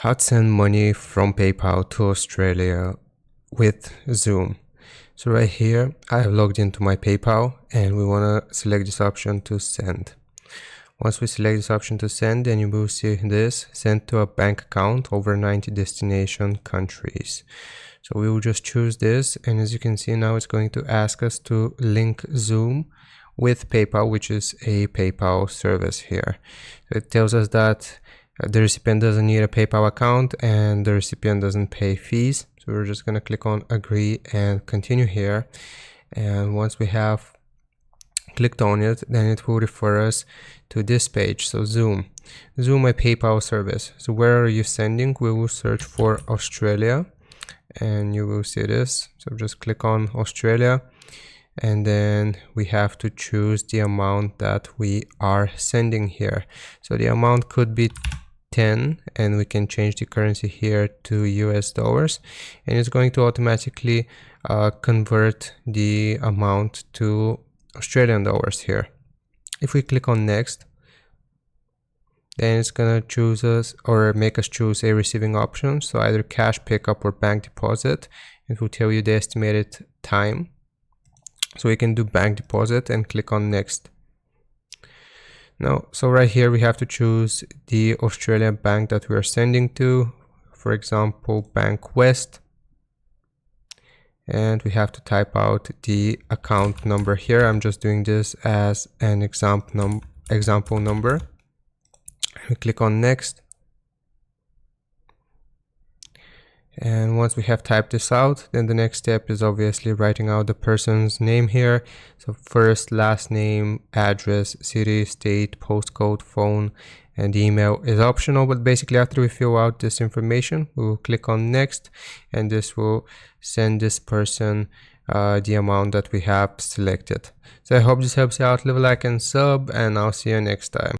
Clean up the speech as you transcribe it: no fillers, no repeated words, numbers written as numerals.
How to send money from PayPal to Australia with Xoom. So right here, I have logged into my PayPal and we want to select this option to send. Once we select this option to send, then you will see this, send to a bank account over 90 destination countries. So we will just choose this, and as you can see now, it's going to ask us to link Xoom with PayPal, which is a PayPal service here. So it tells us that the recipient doesn't need a PayPal account and the recipient doesn't pay fees. So we're just going to click on agree and continue here. And once we have clicked on it, then it will refer us to this page. So Xoom a PayPal service. So where are you sending? We will search for Australia and you will see this. So just click on Australia and then we have to choose the amount that we are sending here. So the amount could be 10 and we can change the currency here to US dollars, and it's going to automatically convert the amount to Australian dollars here. If we click on next, then it's gonna choose us or make us choose a receiving option, so either cash pickup or bank deposit. It will tell you the estimated time, so we can do bank deposit and click on next. Now, so right here we have to choose the Australian bank that we are sending to, for example Bank West, and we have to type out the account number here. I'm just doing this as an example number. We click on next, and once we have typed this out, then the next step is obviously writing out the person's name here. So first, last name, address, city, state, postcode, phone, and email is optional, but basically after we fill out this information, we will click on next, and this will send this person the amount that we have selected. So I hope this helps you out. Leave a like and sub, and I'll see you next time.